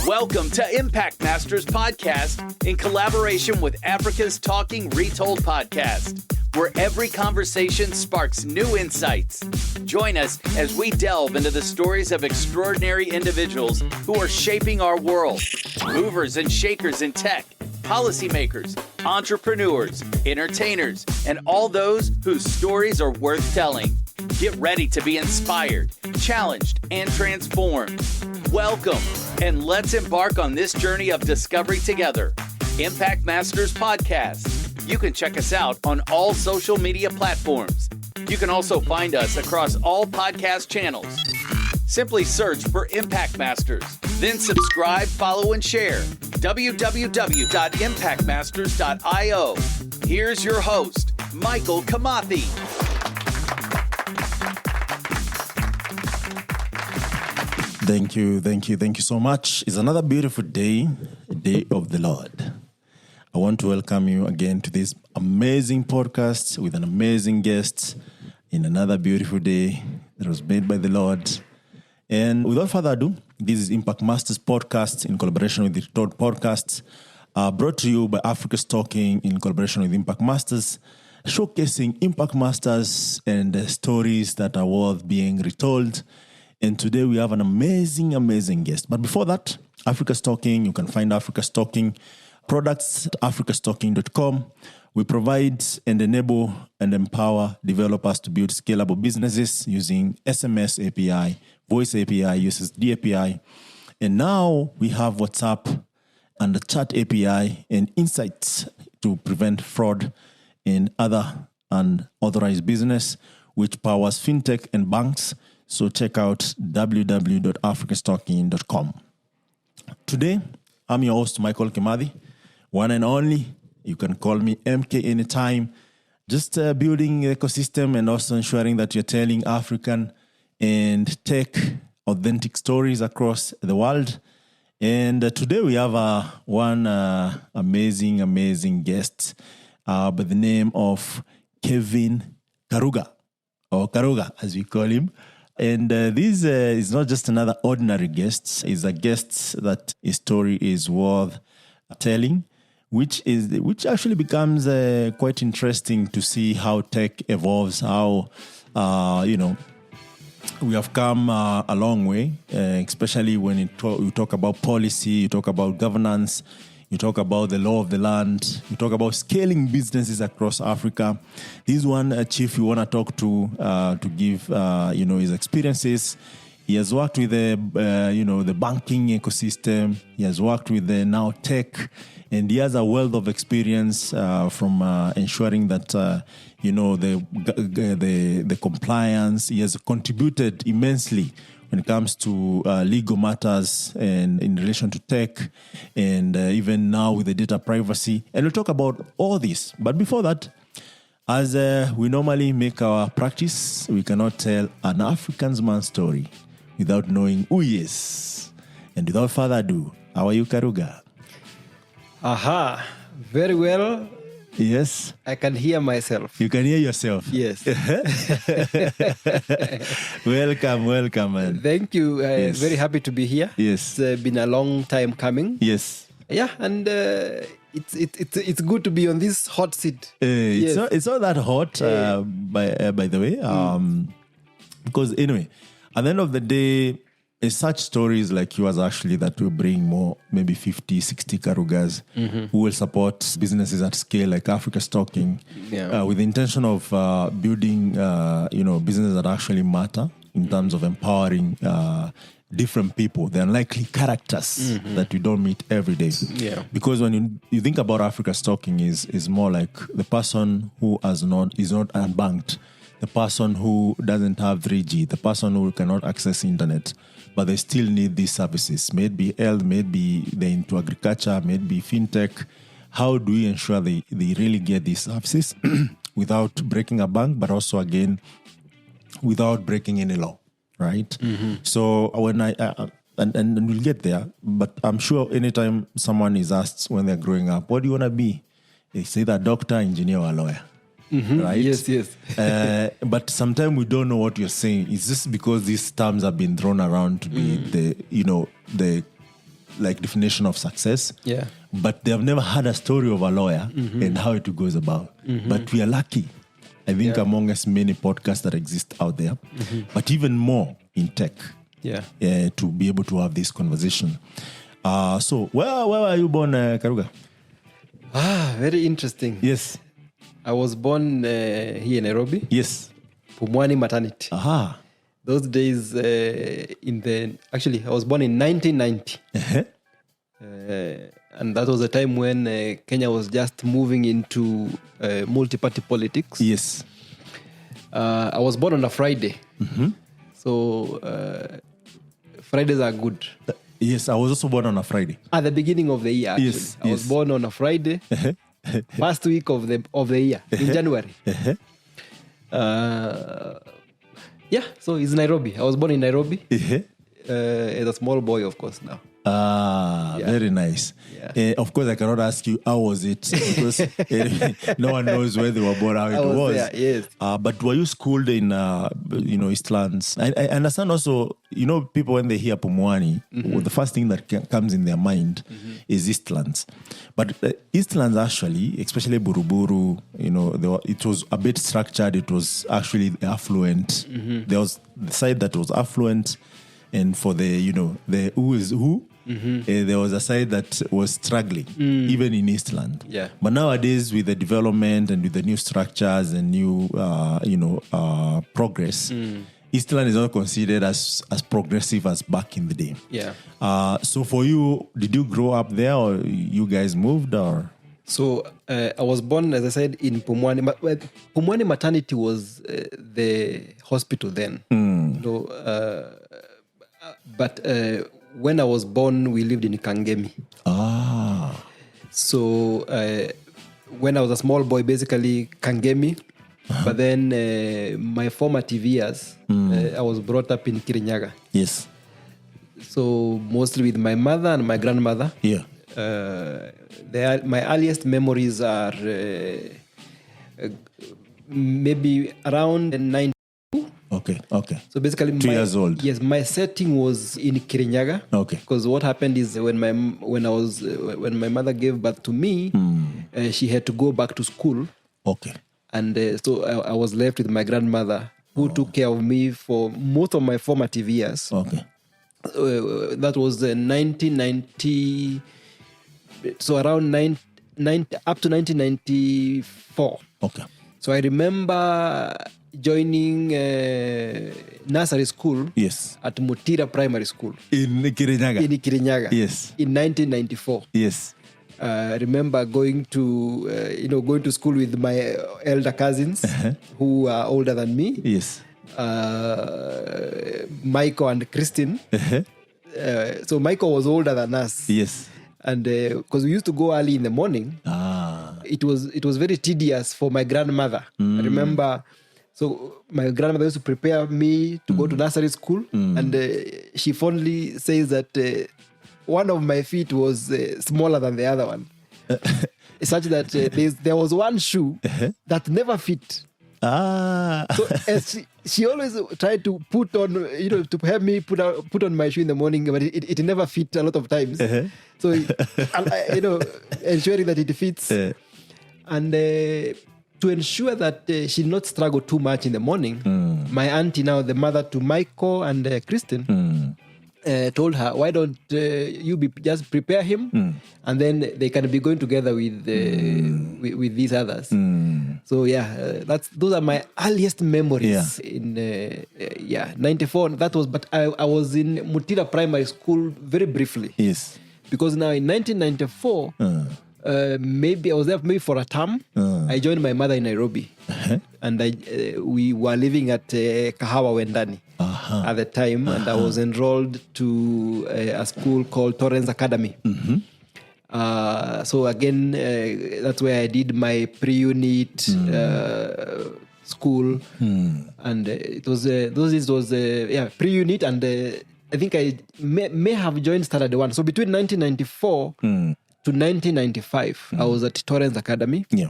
Welcome to Impact Masters Podcast in collaboration with Africa's Talking Retold Podcast, where every conversation sparks new insights. Join us as we delve into the stories of extraordinary individuals who are shaping our world, movers and shakers in tech, policymakers, entrepreneurs, entertainers, and all those whose stories are worth telling. Get ready to be inspired, challenged, and transformed. Welcome, and let's embark on this journey of discovery together. Impact Masters Podcast. You can check us out on all social media platforms. You can also find us across all podcast channels. Simply search for Impact Masters, then subscribe, follow, and share. www.impactmasters.io. Here's your host, Michael Kamathi. Thank you so much. It's another beautiful day of the Lord. I want to welcome you again to this amazing podcast with an amazing guest in another beautiful day that was made by the Lord. And without further ado, this is Impact Masters Podcast in collaboration with the Retold Podcast, brought to you by Africa's Talking in collaboration with Impact Masters, showcasing Impact Masters and the stories that are worth being retold. And today we have an amazing guest. But before that, Africa's Talking, you can find Africa's Talking products at africastalking.com. We provide and enable and empower developers to build scalable businesses using SMS API, Voice API, USSD API. And now we have WhatsApp and the Chat API and insights to prevent fraud in other unauthorized business, which powers fintech and banks. So check out www.africastalking.com. Today, I'm your host, Michael Kamathi, one and only. You can call me MK anytime. Just building the ecosystem and also ensuring that you're telling African and tech authentic stories across the world. And today we have one amazing guest by the name of Kevin Karuga, or Karuga as we call him. And this is not just another ordinary guest. It's a guest that his story is worth telling, which actually becomes quite interesting to see how tech evolves, how, we have come a long way, especially when you talk about policy, you talk about governance, you talk about the law of the land, you talk about scaling businesses across Africa. This one chief we want to talk to give his experiences. He has worked with the banking ecosystem. He has worked with the now tech, and he has a wealth of experience from ensuring that the compliance. He has contributed immensely when it comes to legal matters and in relation to tech, and even now with the data privacy. And we'll talk about all this. But before that, as we normally make our practice, we cannot tell an African man's story without knowing who he is. And without further ado, how are you, Karuga? Aha, very well. Yes. I can hear myself. You can hear yourself? Yes. Welcome, man. Thank you. Yes. Very happy to be here. Yes. It's been a long time coming. Yes. Yeah, and it's good to be on this hot seat. It's not that hot, by the way. Because anyway, at the end of the day, it's such stories like yours actually that will bring more, maybe 50, 60 Karugas who will support businesses at scale like Africa's Talking with the intention of building, businesses that actually matter in terms of empowering different people, the unlikely characters that you don't meet every day. Yeah. Because when you think about Africa's Talking is more like the person who is not unbanked, the person who doesn't have 3G, the person who cannot access internet, but they still need these services. Maybe health, maybe they're into agriculture, maybe fintech. How do we ensure they really get these services without breaking a bank, but also, again, without breaking any law, right? So when and we'll get there, but I'm sure anytime someone is asked when they're growing up, what do you want to be? They say that doctor, engineer, or lawyer. Right? Yes. But sometimes we don't know what you're saying. It's just because these terms have been thrown around to be the like definition of success. Yeah. But they have never had a story of a lawyer and how it goes about. But we are lucky, I think, amongst many podcasts that exist out there, but even more in tech, to be able to have this conversation. So where were you born, Karuga? Very interesting. Yes. I was born here in Nairobi. Yes. Pumwani Maternity. Aha. Those days actually, I was born in 1990. And that was a time when Kenya was just moving into multi-party politics. Yes. I was born on a Friday. So Fridays are good. Yes, I was also born on a Friday. At the beginning of the year, actually. Yes, I was born on a Friday, first week of the year, in January. So it's Nairobi. I was born in Nairobi. As a small boy, of course, now. Very nice. Yeah. Of course, I cannot ask you how was it, because no one knows where they were born, how it was. There, yes. But were you schooled in, Eastlands? I understand also, people when they hear Pumwani, well, the first thing that comes in their mind is Eastlands. But Eastlands actually, especially Buruburu, it was a bit structured. It was actually affluent. There was the side that was affluent, and for the who is who, there was a side that was struggling, even in Eastland. Yeah. But nowadays, with the development and with the new structures and new, progress, Eastland is not considered as progressive as back in the day. Yeah. So for you, did you grow up there, or you guys moved, or? So I was born, as I said, in Pumwani. Pumwani Maternity was the hospital then. But when I was born, we lived in Kangemi. So when I was a small boy, basically Kangemi. But then my formative years, I was brought up in Kirinyaga. Yes. So mostly with my mother and my grandmother. Yeah. My earliest memories are maybe around 92. Okay. So basically, 2 years old. Yes, my setting was in Kirinyaga. Okay. Because what happened is when my mother gave birth to me, she had to go back to school. Okay. And so I was left with my grandmother, who took care of me for most of my formative years. Okay. That was 1990. So around up to 1994. Okay. So I remember joining nursery school. Yes. At Mutira Primary School. In Kirinyaga. Yes. In 1994. Yes. I remember going to school with my elder cousins who are older than me. Yes. Michael and Christine. So Michael was older than us. Yes. And because we used to go early in the morning, it was very tedious for my grandmother. I remember, so my grandmother used to prepare me to go to nursery school, and she fondly says that one of my feet was smaller than the other one, such that there was one shoe that never fit. So as she always tried to put on, to help me put on my shoe in the morning, but it never fit a lot of times. So, ensuring that it fits. And to ensure that she did not struggle too much in the morning, my auntie, now the mother to Michael and Kristen, told her, why don't you just prepare him, and then they can be going together with these others. So those are my earliest memories. In 94. That was, but I was in Mutira Primary School very briefly. Yes. Because now in 1994, maybe I was there maybe for a term. I joined my mother in Nairobi, and we were living at Kahawa Wendani at the time, and I was enrolled to a school called Torrens Academy. So again, that's where I did my pre-unit school, and it was those days was pre-unit, and I think I may have joined Standard 1. So between 1994 to 1995, I was at Torrens Academy. Yeah.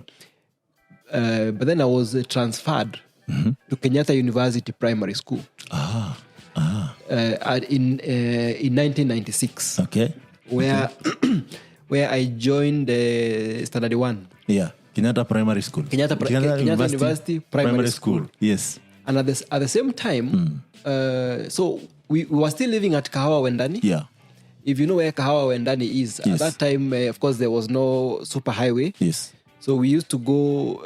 But then I was transferred to Kenyatta University Primary School. In 1996. Okay. where where I joined Standard 1. Yeah. Kenyatta Primary School. Kenyatta University Primary School. Yes. And at the same time, so we were still living at Kahawa Wendani. Yeah. If you know where Kahawa Wendani is, Yes. at that time, of course, there was no super highway. Yes. So we used to go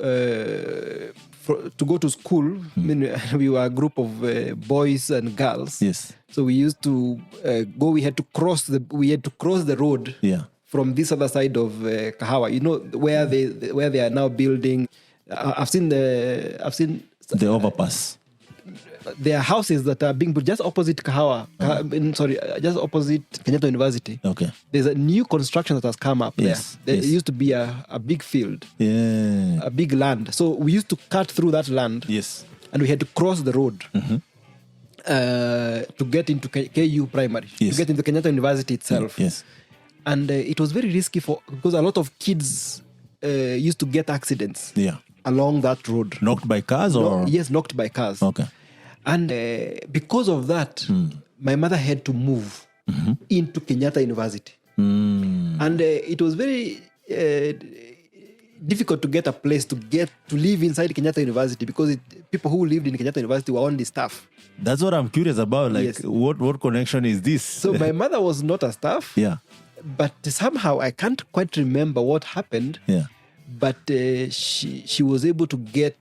to school. I mean, we were a group of boys and girls. Yes. So we used to go. We had to cross the road. Yeah. From this other side of Kahawa, you know where they are now building. I've seen the overpass. There are houses that are being built just opposite Kahawa. Just opposite Kenyatta University. Okay. There's a new construction that has come up Yes, there. There yes. used to be a big field, Yeah. a big land. So we used to cut through that land. Yes. And we had to cross the road to get into KU Primary, Yes. to get into Kenyatta University itself. Yes. And it was very risky because a lot of kids used to get accidents along that road. Knocked by cars or? Yes, knocked by cars. Okay. And because of that, my mother had to move into Kenyatta University. And it was very difficult to get a place to live inside Kenyatta University because people who lived in Kenyatta University were only staff. That's what I'm curious about. Like, Yes. what connection is this? So my mother was not a staff. Yeah. But somehow I can't quite remember what happened. Yeah. But she was able to get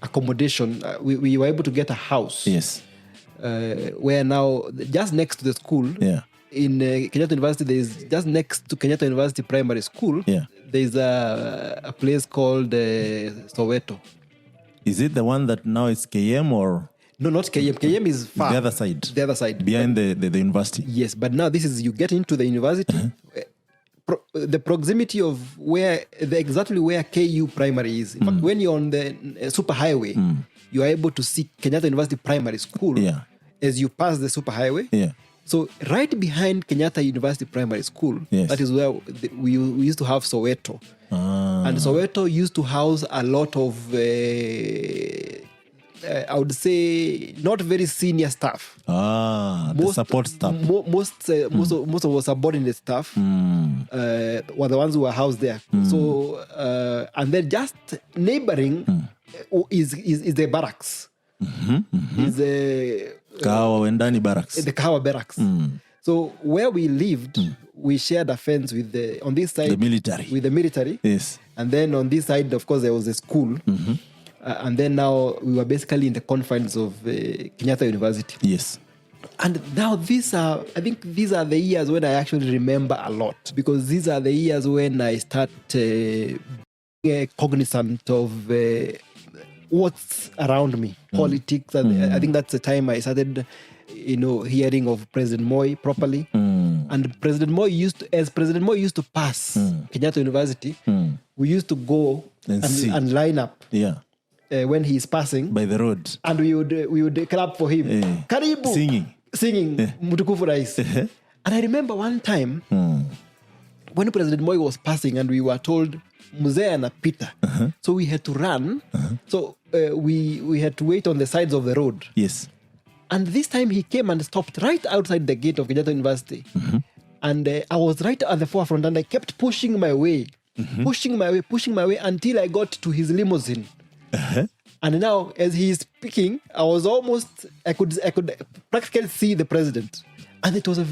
accommodation. We were able to get a house. Yes. Where now, just next to the school, Yeah. in Kenyatta University, there's just next to Kenyatta University Primary School, Yeah. there's a place called Soweto. Is it the one that now is KM or No, not KM. KM is far. the other side? The other side. Behind the university? Yes, but now this is you get into the university. The proximity of exactly where KU Primary is. In fact, when you're on the super highway, you are able to see Kenyatta University Primary School Yeah. as you pass the super highway. Yeah. So right behind Kenyatta University Primary School, Yes. that is where we used to have Soweto. Ah. And Soweto used to house a lot of, I would say, not very senior staff. The support staff. Most of our subordinate staff were the ones who were housed there. So, and then just neighboring is the barracks. Is the Kahawa Wendani Barracks. the Kahawa barracks. So where we lived, we shared a fence with on this side The military. with the military, Yes. and then on this side, of course, there was a school. And then now we were basically in the confines of Kenyatta University. Yes. And now I think these are the years when I actually remember a lot, because these are the years when I start being cognizant of what's around me, politics. And I think that's the time I started, hearing of President Moi properly. And President Moi used to pass Kenyatta University. We used to go and line up. Yeah. When he is passing By the road. and we would clap for him. Karibu. Singing Mtukufu Rais. And I remember one time when President Moi was passing and we were told Mzee anapita. So we had to run. So we had to wait on the sides of the road. Yes. And this time he came and stopped right outside the gate of Kenyatta University. And I was right at the forefront and I kept pushing my way until I got to his limousine. And now, as he is speaking, I could practically see the president. And it was a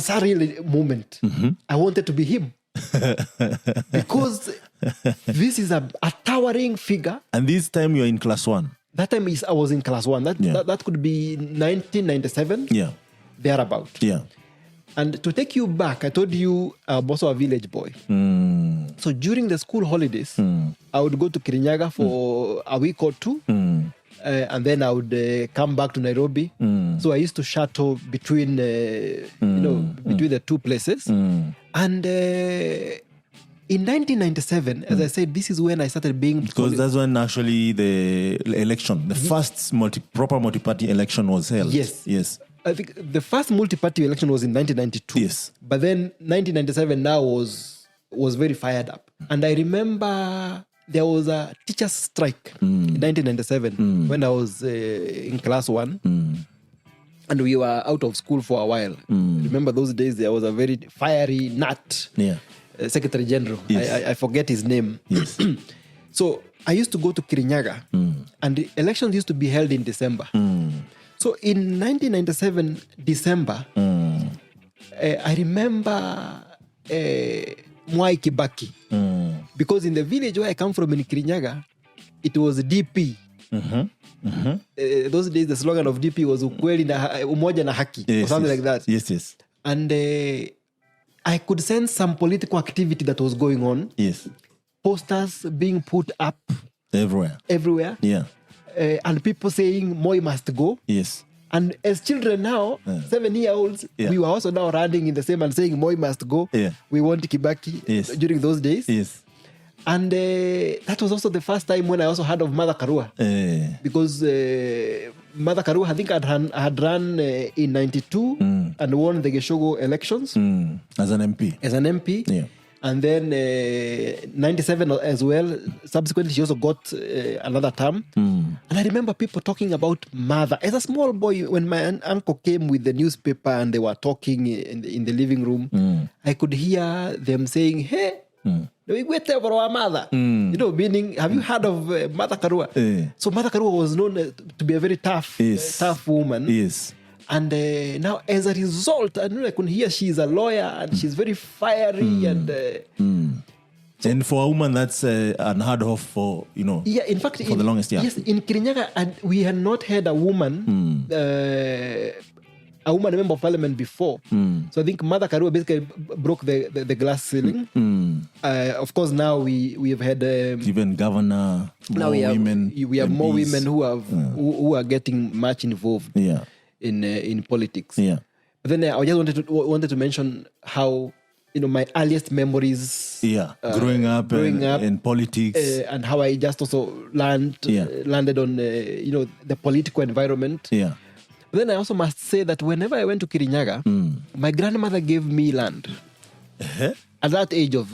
surreal moment. I wanted to be him. Because this is a towering figure. And this time you're in class 1. That time I was in class 1. That could be 1997. Yeah. Thereabout. Yeah. And to take you back, I told you I'm also a village boy. So during the school holidays, I would go to Kirinyaga for a week or two. And then I would come back to Nairobi. So I used to shuttle between, between the two places. And in 1997, as I said, this is when I started being... Because that's when actually the election, the first proper multi-party election was held. Yes. I think the first multi-party election was in 1992. Yes. But then 1997 now was very fired up. And I remember there was a teacher's strike in 1997 when I was in class 1. and we were out of school for a while. Remember those days, there was a very fiery nut Secretary General. Yes. I forget his name. Yes. So I used to go to Kirinyaga, and the elections used to be held in December. So in 1997, December, I remember Mwai Kibaki. Because in the village where I come from in Kirinyaga, it was DP. Those days, the slogan of DP was Ukweli na Umoja na Haki, or something like that. Yes, yes. And I could sense some political activity that was going on. Yes. Posters being put up everywhere. Yeah. And people saying Moi must go. Yes. And as children now, 7-year-olds, we were also now running in the same and saying Moi must go. Yeah. We want Kibaki during those days. Yes. And that was also the first time when I also heard of Mother Karua. Because Mother Karua, I think, had run in 92 and won the Geshogo elections. As an MP. Yeah. And then 97 as well. Subsequently, she also got another term. And I remember people talking about Mother. As a small boy, when my uncle came with the newspaper and they were talking in the living room, I could hear them saying, hey, we wait for our mother. You know, meaning, have you heard of Mother Karua? So Mother Karua was known to be a very tough woman. Yes. And now, as a result, I know I can hear she's a lawyer and she's very fiery and for a woman, that's unheard of for, in fact, for the longest time. Yes, in Kirinyaga, and we had not had a woman member of parliament before. So I think Mother Karua basically broke the glass ceiling. Of course, now we have had even governor, now women. We have more women who are getting much involved in politics. Yeah. But then I just wanted to mention how my earliest memories. Growing up in politics, and how I just also landed on the political environment. Yeah. But then I also must say that whenever I went to Kirinyaga, my grandmother gave me land. At that age of...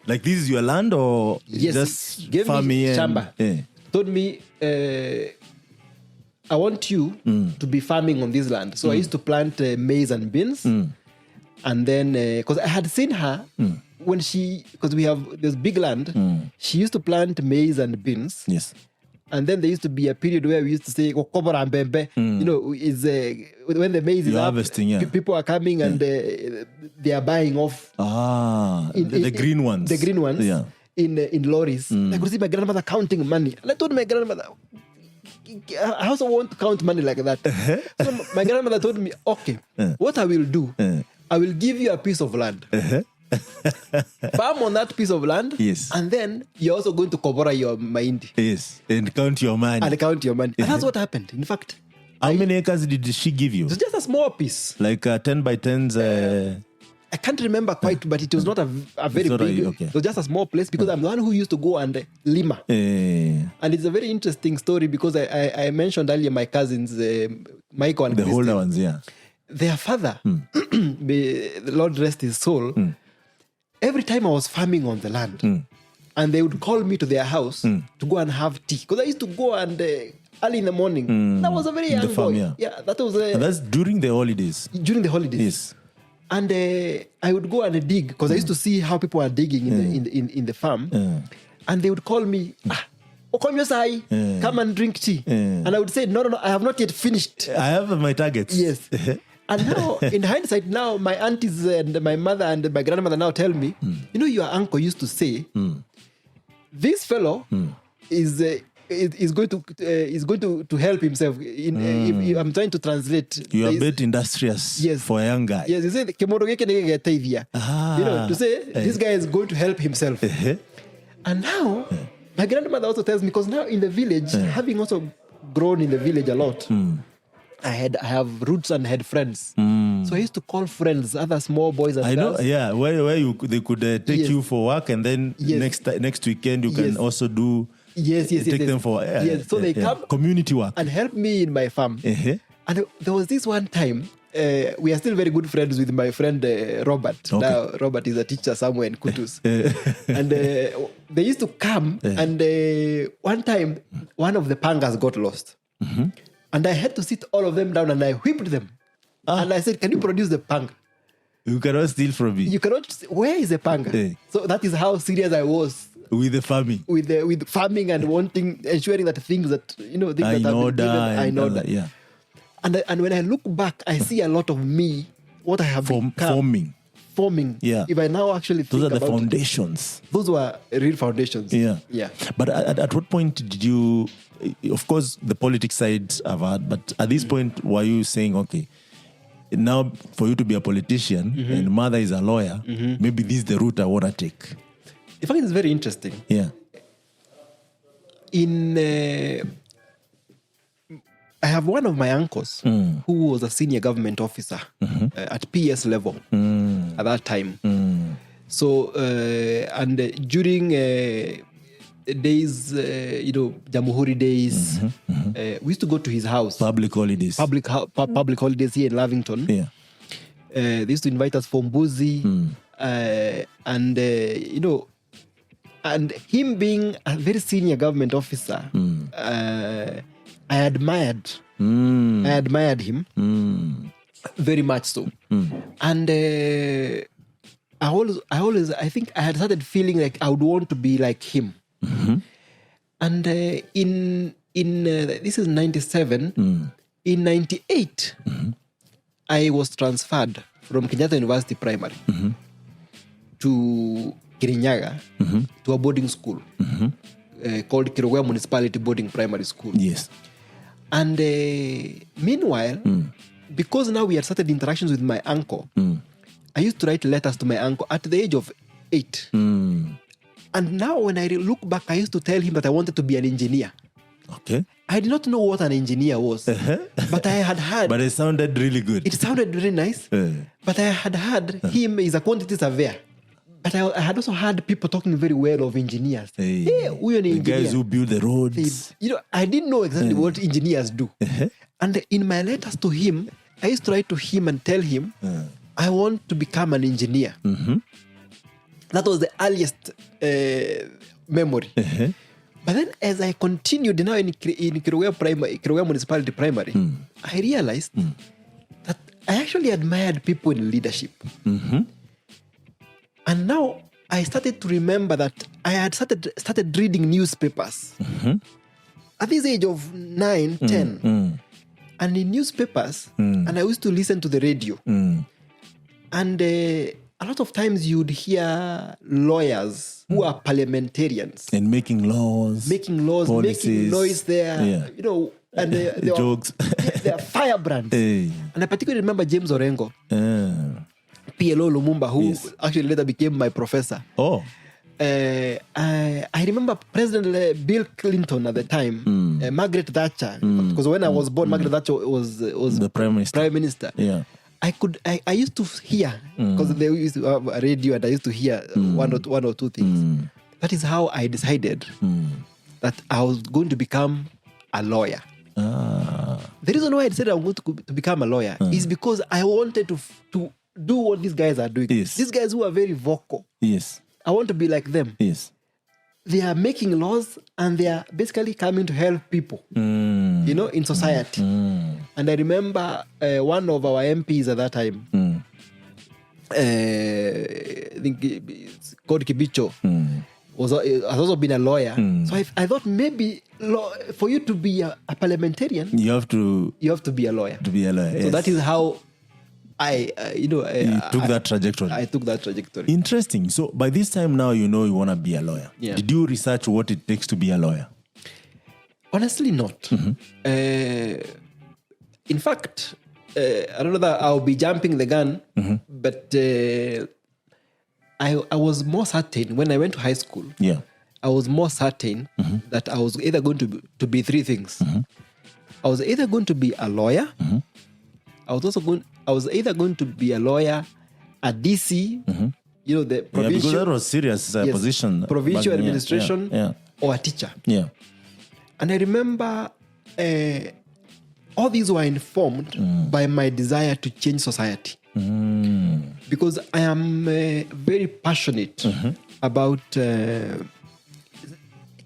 like this is your land or just gave farming? Me shamba. Told me, I want you to be farming on this land. So I used to plant maize and beans. And then, because I had seen her when because we have this big land, she used to plant maize and beans. Yes. And then there used to be a period where we used to say, "Kokobora and bembe." Is when the maize is harvesting, people are coming and they are buying off. The green ones. The green ones. Yeah. In lorries. I could see my grandmother counting money, and I told my grandmother, I also want to count money like that. So my grandmother told me, "Okay, what I will do, I will give you a piece of land." Farm on that piece of land, and then you're also going to kobora your mind. Yes, and count your money. And that's what happened. In fact, how many acres did she give you? It was just a small piece, like 10 by 10s. I can't remember quite, but it was not a very big. It was just a small place because I'm the one who used to go and lima. And it's a very interesting story because I mentioned earlier my cousins, Michael and the Christine. older ones, Their father, may the Lord rest his soul. Every time I was farming on the land, and they would call me to their house to go and have tea. Because I used to go and early in the morning. That was a very young boy. Yeah, that was. And that's during the holidays. During the holidays. Yes. And I would go and dig because I used to see how people are digging in the farm. And they would call me, come and drink tea. And I would say, no, I have not yet finished. I have my targets. Yes. And now, in hindsight, now my aunties and my mother and my grandmother now tell me, your uncle used to say, this fellow is going to help himself. I'm trying to translate. You are a bit industrious for a young guy. Yes, he said, to say this guy is going to help himself. And now, my grandmother also tells me, because now in the village, having also grown in the village a lot, I have roots and had friends. So I used to call friends, other small boys and girls. I know, where they could take you for work, and then next weekend you can also do... Take them for so they come community work and help me in my farm. And there was this one time, we are still very good friends with my friend Robert. Okay. Now Robert is a teacher somewhere in Kutus. And they used to come and one time one of the pangas got lost. And And I had to sit all of them down and I whipped them. And I said, can you produce the panga? You cannot steal from me. You cannot. Where is the panga? Hey. So that is how serious I was With the farming. with farming and ensuring that things that things that have been given, I know that. Yeah. And when I look back, I see a lot of me, what I have become. Forming. Yeah. If I now actually think Those are the about foundations. Those were real foundations. Yeah. Yeah. But at what point did you, of course, the politics side I've had, but at this point, were you saying, okay, now for you to be a politician and mother is a lawyer, maybe this is the route I want to take? In fact, it's very interesting. Yeah. I have one of my uncles who was a senior government officer at PS level at that time. So, and during days, Jamhuri days, we used to go to his house. Public holidays. Public holidays here in Lavington. Yeah. They used to invite us for Mbuzi. And him being a very senior government officer, I admired him very much so. And I think I had started feeling like I would want to be like him. And this is 97. In 98, I was transferred from Kenyatta University Primary to Kirinyaga to a boarding school called Kiruga Municipality Boarding Primary School. Yes. And meanwhile, because now we had started interactions with my uncle, I used to write letters to my uncle at the age of 8. And now when I look back, I used to tell him that I wanted to be an engineer. Okay. I did not know what an engineer was, but I had heard. But it sounded really good. It sounded very nice. But I had heard him is a quantity surveyor. But I had also heard people talking very well of engineers. Hey, we are an engineer. Guys who build the roads. I didn't know exactly what engineers do. And in my letters to him, I used to write to him and tell him, I want to become an engineer. That was the earliest memory. But then as I continued now in Kiruga Municipality Primary, I realized that I actually admired people in leadership. And now I started to remember that I had started reading newspapers at this age of 9, 10. And in newspapers, and I used to listen to the radio. And a lot of times you'd hear lawyers who are parliamentarians. And making laws, policies, making noise there, and they jokes. They are firebrands. And I particularly remember James Orengo. PLO Lumumba, who actually later became my professor. Oh. I remember President Bill Clinton at the time, Margaret Thatcher, because when I was born, Margaret Thatcher was the Prime Minister. Yeah. I used to hear, because they used to have a radio and I used to hear one or two things. That is how I decided that I was going to become a lawyer. The reason why I decided I wanted to become a lawyer is because I wanted to do what these guys are doing. Yes. These guys who are very vocal. Yes. I want to be like them. Yes. They are making laws and they are basically coming to help people, in society. And I remember one of our MPs at that time, I think it's called Kibicho, has also been a lawyer. So I thought maybe for you to be a parliamentarian, you have to be a lawyer. To be a lawyer. So that is how I took that trajectory. I took that trajectory. Interesting. So by this time now, you want to be a lawyer. Yeah. Did you research what it takes to be a lawyer? Honestly, not. In fact, I don't know that I'll be jumping the gun, but I was more certain when I went to high school. Yeah. I was more certain that I was either going to be three things. I was either going to be a lawyer. I was either going to be a lawyer, a DC, the provincial. Yeah, because that was serious position. Provincial administration, or a teacher. Yeah. And I remember all these were informed by my desire to change society. Because I am very passionate about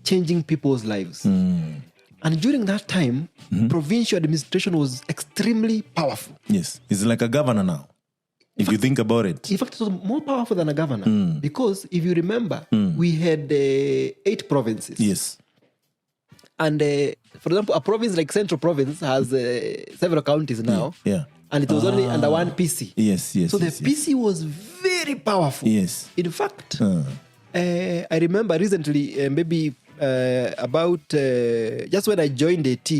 changing people's lives. And during that time, provincial administration was extremely powerful. Yes. It's like a governor now. If you think about it. In fact, it was more powerful than a governor. Because if you remember, we had 8 provinces. Yes. And for example, a province like Central Province has several counties now. Yeah. And it was only under one PC. Yes. So the PC was very powerful. Yes. In fact, I remember recently, maybe about just when I joined AT,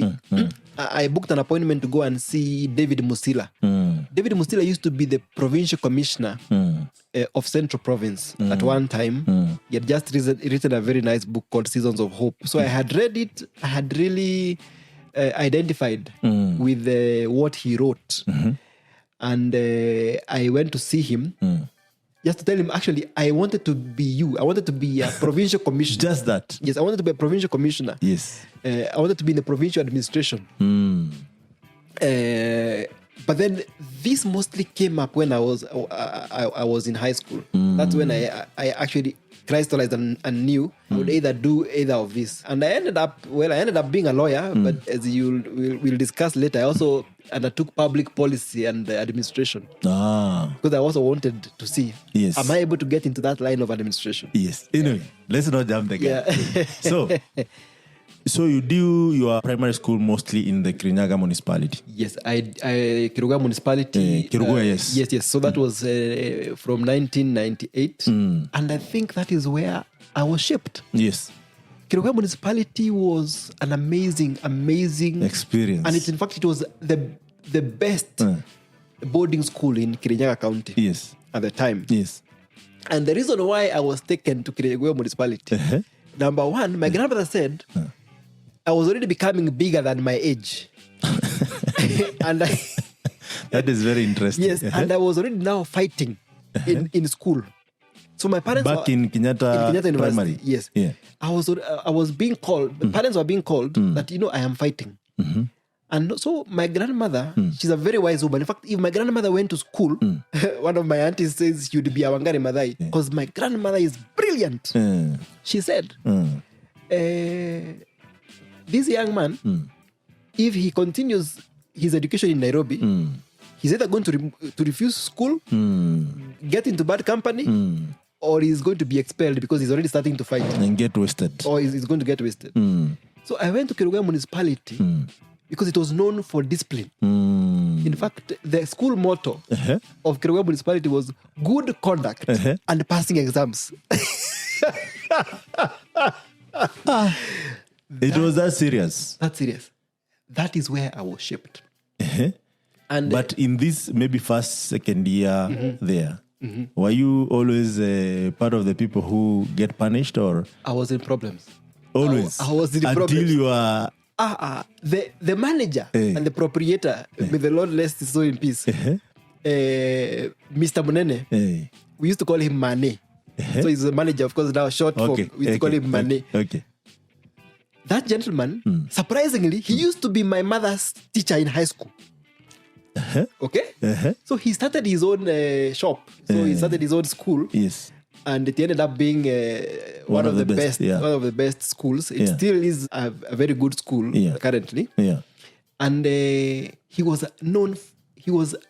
I booked an appointment to go and see David Musila. David Musila used to be the provincial commissioner of Central Province at one time. He had just written a very nice book called Seasons of Hope. So I had read it. I had really identified with what he wrote. And I went to see him just to tell him, actually, I wanted to be you. I wanted to be a provincial commissioner. Just that? Yes, I wanted to be a provincial commissioner. Yes. I wanted to be in the provincial administration. But then this mostly came up when I was in high school. That's when I actually crystallized and knew I would either do either of this. And I ended up being a lawyer, but as we'll discuss later, I also undertook public policy and administration. Because I also wanted to see, am I able to get into that line of administration? Yes. Anyway, let's not jump the gap. Yeah. So you do your primary school mostly in the Kirinyaga municipality? Yes, Karuga municipality. Karuga, yes. Yes. So that was from 1998. And I think that is where I was shaped. Yes. Karuga municipality was an amazing experience. And in fact, it was the best boarding school in Kirinyaga County. Yes. At the time. Yes. And the reason why I was taken to Kirinyaga municipality, number one, my grandmother said, I was already becoming bigger than my age. And that is very interesting. Yes, and I was already now fighting in school. So my parents back in Kenyatta University, primary. Yes. Yeah. I was being called, the parents were being called that, I am fighting. And so my grandmother, she's a very wise woman. In fact, if my grandmother went to school, one of my aunties says she would be a Wangari Maathai because my grandmother is brilliant. She said, this young man, if he continues his education in Nairobi, he's either going to refuse school, get into bad company, or he's going to be expelled because he's already starting to fight. And get wasted. Or he's going to get wasted. So I went to Kiruga municipality because it was known for discipline. In fact, the school motto of Kiruga municipality was good conduct and passing exams. It was that serious? That serious. That is where I was shaped. And but in this maybe first, second year there, were you always part of the people who get punished, or? I was in problems. Always? I was in problems. Until you are... The manager and the proprietor, may the Lord rest his soul in peace, Mr. Munene, we used to call him Mane. So he's the manager, of course, now short form. We used to call him Mane. Okay. That gentleman, surprisingly, he used to be my mother's teacher in high school. Okay? So he started his own shop. So he started his own school. Yes. And it ended up being one of the best one of the best schools. It still is a very good school currently. Yeah. And he was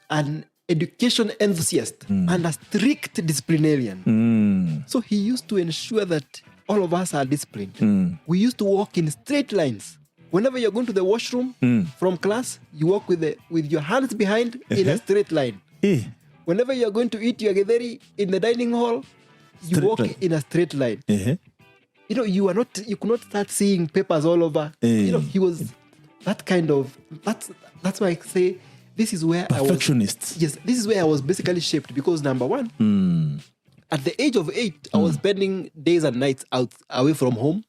an education enthusiast and a strict disciplinarian. So he used to ensure that all of us are disciplined. We used to walk in straight lines. Whenever you're going to the washroom from class, you walk with your hands behind in a straight line. Whenever you're going to eat your githeri in the dining hall, you walk in a straight line. You could not start seeing papers all over. He was that kind of, that's why I say this is where perfectionist. Yes, this is where I was basically shaped because number one, at the age of 8, I was spending days and nights out away from home.